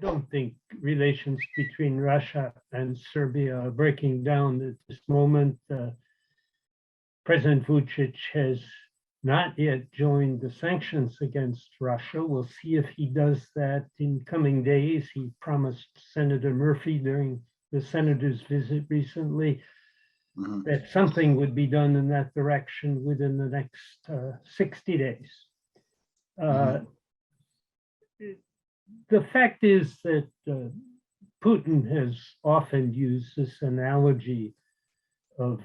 don't think relations between Russia and Serbia are breaking down at this moment. President Vuçiq has not yet joined the sanctions against Russia. We'll see if he does that in coming days. He promised Senator Murphy during the senator's visit recently that something would be done in that direction within the next 60 days. The fact is that Putin has often used this analogy of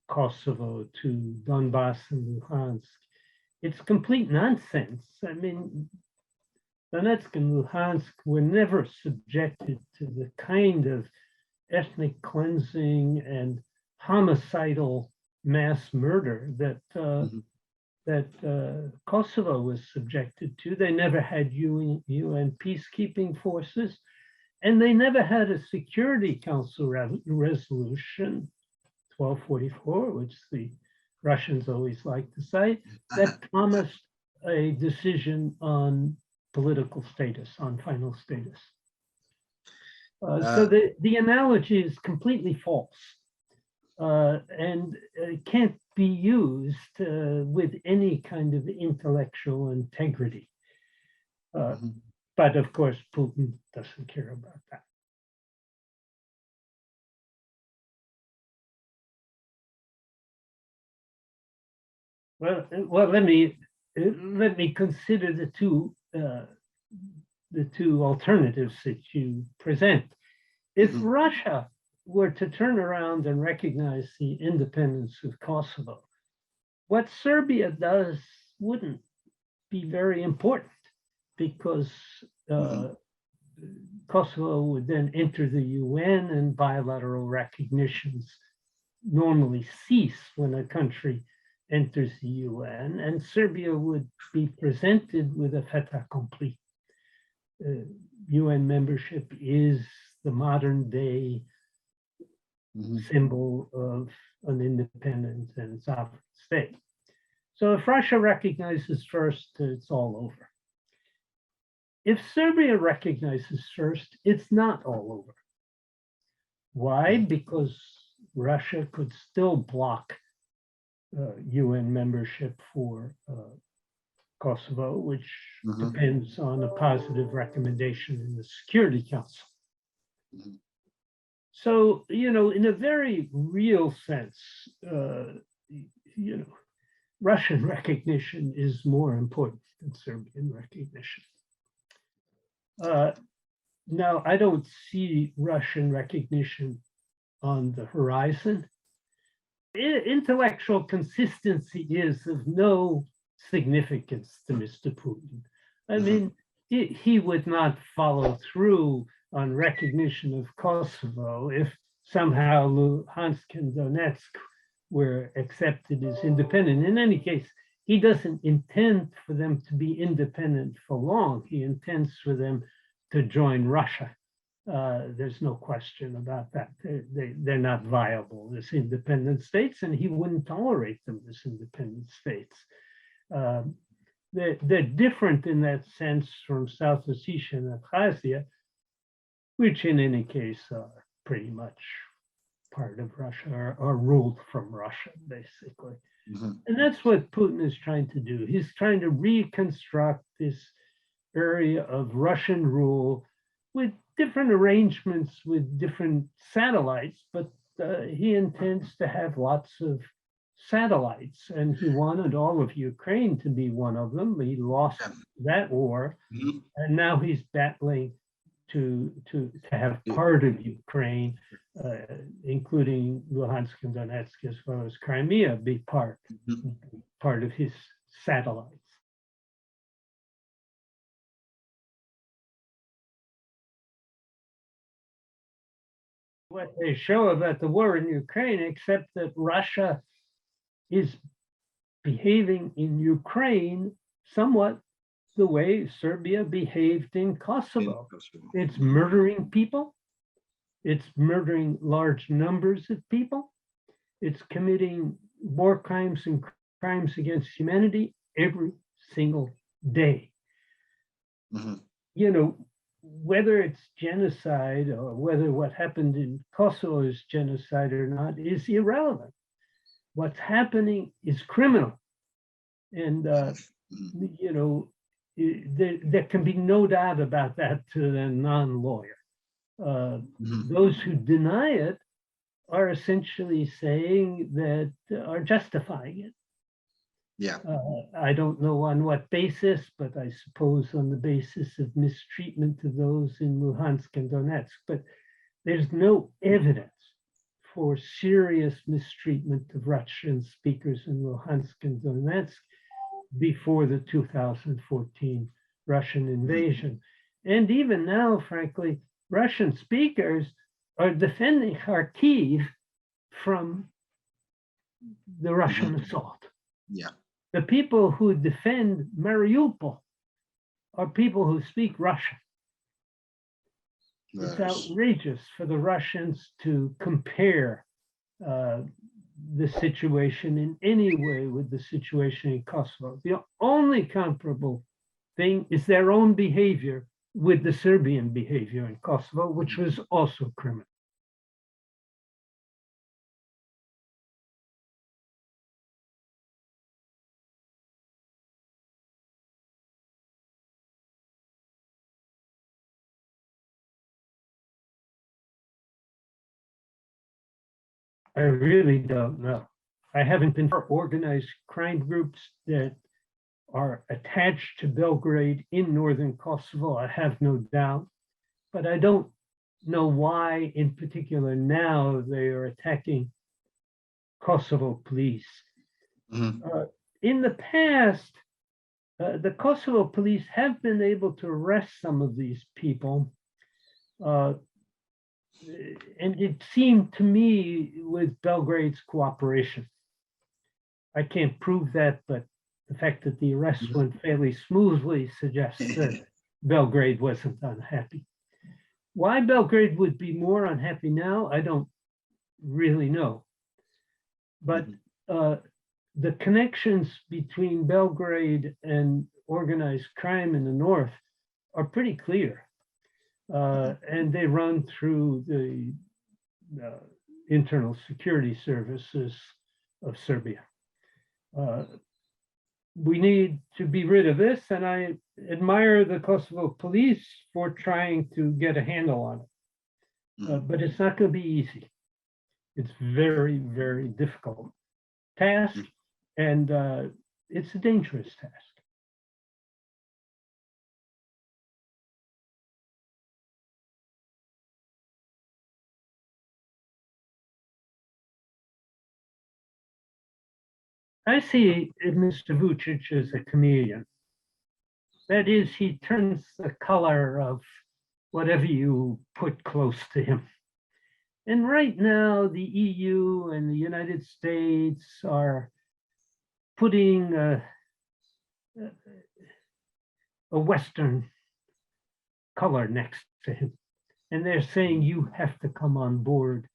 Kosovo to Donbass and Luhansk. It's complete nonsense. I mean, Donetsk and Luhansk were never subjected to the kind of ethnic cleansing and homicidal mass murder that Kosovo was subjected to. They never had UN peacekeeping forces, and they never had a Security Council resolution 1244, which the Russians always like to cite, that promised a decision on political status, on final status. So the analogy is completely false and can't be used with any kind of intellectual integrity. But of course, Putin doesn't care about that. Well, let me consider the two alternatives that you present. If Russia were to turn around and recognize the independence of Kosovo, what Serbia does wouldn't be very important, because Kosovo would then enter the UN, and bilateral recognitions normally cease when a country enters the UN, and Serbia would be presented with a fait accompli. UN membership is the modern day symbol of an independent and sovereign state. So if Russia recognizes first, it's all over. If Serbia recognizes first, it's not all over. Why? Because Russia could still block UN membership for Kosovo, which depends on a positive recommendation in the Security Council. So, in a very real sense, Russian recognition is more important than Serbian recognition. Now, I don't see Russian recognition on the horizon. Intellectual consistency is of no significance to Mr. Putin. I mean, he would not follow through on recognition of Kosovo if somehow Luhansk and Donetsk were accepted as independent. In any case, he doesn't intend for them to be independent for long. He intends for them to join Russia. There's no question about that. They're not viable as independent states, and he wouldn't tolerate them as independent states. They're different in that sense from South Ossetia and Abkhazia, which in any case are pretty much part of Russia or ruled from Russia, basically. And that's what Putin is trying to do. He's trying to reconstruct this area of Russian rule with different arrangements with different satellites, but he intends to have lots of satellites, and he wanted all of Ukraine to be one of them. He lost that war, and now he's battling to have part of Ukraine, including Luhansk and Donetsk, as well as Crimea, be part of his satellites. What they show about the war in Ukraine, except that Russia is behaving in Ukraine somewhat the way Serbia behaved in Kosovo. It's murdering people. It's murdering large numbers of people. It's committing war crimes and crimes against humanity every single day. whether it's genocide or whether what happened in Kosovo is genocide or not is irrelevant. What's happening is criminal. And, you know, there can be no doubt about that to the non-lawyer. Those who deny it are essentially saying that, are justifying it. Yeah. I don't know on what basis, but I suppose on the basis of mistreatment of those in Luhansk and Donetsk. But there's no evidence for serious mistreatment of Russian speakers in Luhansk and Donetsk before the 2014 Russian invasion. And even now, frankly, Russian speakers are defending Kharkiv from the Russian assault. Yeah. The people who defend Mariupol are people who speak Russian. It's outrageous for the Russians to compare the situation in any way with the situation in Kosovo. The only comparable thing is their own behavior with the Serbian behavior in Kosovo, which was also criminal. I really don't know. I haven't been for organized crime groups that are attached to Belgrade in northern Kosovo. I have no doubt, but I don't know why in particular now they are attacking Kosovo police. In the past, the Kosovo police have been able to arrest some of these people. And it seemed to me with Belgrade's cooperation. I can't prove that, but the fact that the arrests went fairly smoothly suggests that Belgrade wasn't unhappy. Why Belgrade would be more unhappy now, I don't really know. But the connections between Belgrade and organized crime in the north are pretty clear. And they run through the internal security services of Serbia. We need to be rid of this, and I admire the Kosovo police for trying to get a handle on it. But it's not going to be easy. It's very, very difficult task, and it's a dangerous task. I see Mr. Vuçiq as a chameleon. That is, he turns the color of whatever you put close to him. And right now, the EU and the United States are putting a Western color next to him. And they're saying you have to come on board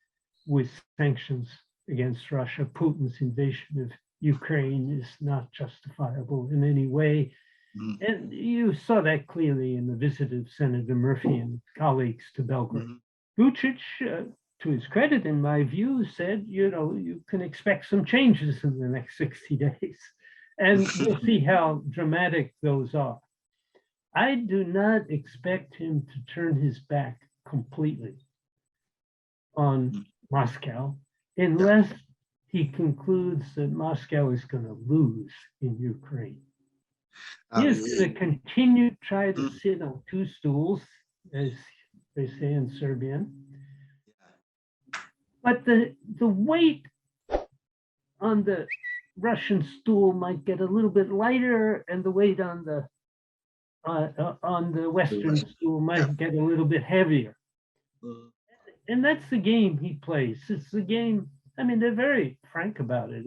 with sanctions against Russia. Putin's invasion of Ukraine is not justifiable in any way. And you saw that clearly in the visit of Senator Murphy and colleagues to Belgrade. Vuçiq, to his credit, in my view, said, you know, you can expect some changes in the next 60 days. And we'll see how dramatic those are. I do not expect him to turn his back completely on Moscow unless he concludes that Moscow is going to lose in Ukraine. He is going to continue to try to sit on two stools, as they say in Serbian. But the weight on the Russian stool might get a little bit lighter, and the weight on the Western stool might get a little bit heavier. And that's the game he plays. It's the game. I mean, they're very frank about it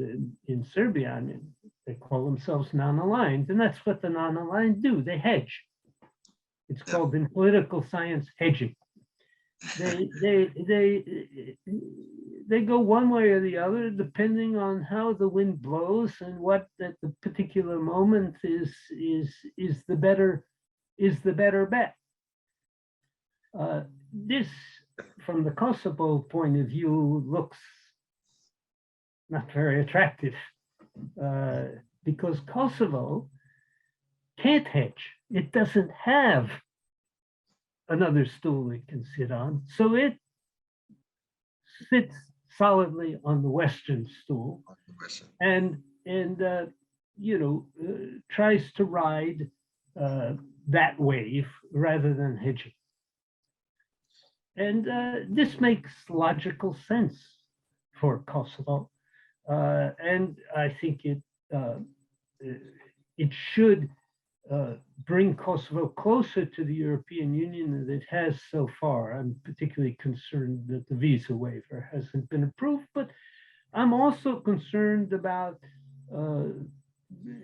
in Serbia. I mean, they call themselves non-aligned, and that's what the non-aligned do. They hedge. It's called in political science hedging. They go one way or the other depending on how the wind blows and what at the particular moment is the better bet. This, from the Kosovo point of view, looks not very attractive because Kosovo can't hedge. It doesn't have another stool it can sit on, so it sits solidly on the Western stool and tries to ride that wave rather than hedging. And this makes logical sense for Kosovo, and I think it should bring Kosovo closer to the European Union than it has so far. I'm particularly concerned that the visa waiver hasn't been approved, but I'm also concerned about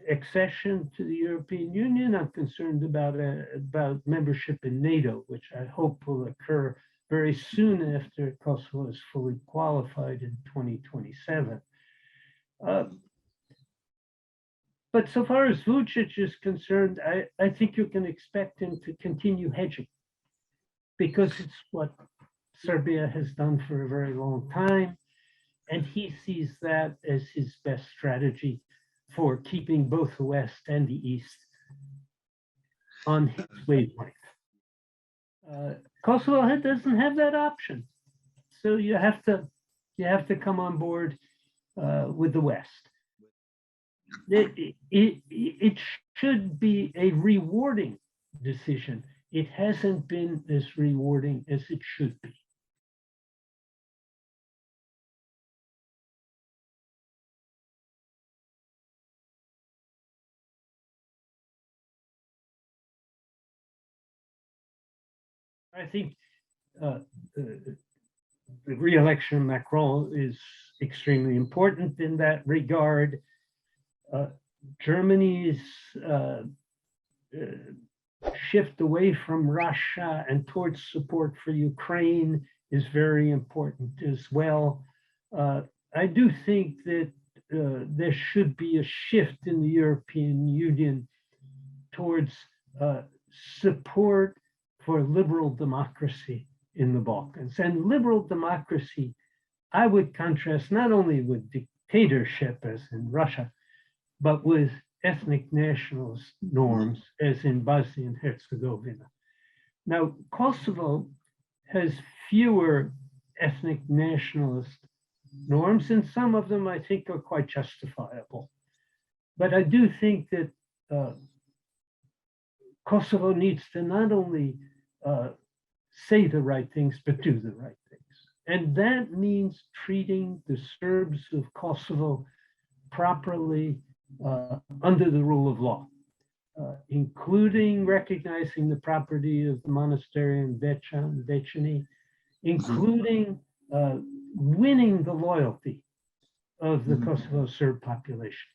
accession to the European Union. I'm concerned about membership in NATO, which I hope will occur very soon after Kosovo is fully qualified in 2027. But so far as Vučić is concerned, I think you can expect him to continue hedging because it's what Serbia has done for a very long time. And he sees that as his best strategy for keeping both the West and the East on his wavelength. Kosovo doesn't have that option. So you have to come on board with the West. It should be a rewarding decision. It hasn't been as rewarding as it should be. I think the re-election of Macron is extremely important in that regard. Germany's shift away from Russia and towards support for Ukraine is very important as well. I do think that there should be a shift in the European Union towards support for liberal democracy in the Balkans. And liberal democracy, I would contrast not only with dictatorship as in Russia, but with ethnic nationalist norms as in Bosnia and Herzegovina. Now, Kosovo has fewer ethnic nationalist norms, and some of them I think are quite justifiable. But I do think that Kosovo needs to not only say the right things, but do the right things. And that means treating the Serbs of Kosovo properly under the rule of law, including recognizing the property of the monastery in Dečani, including winning the loyalty of the Kosovo Serb population.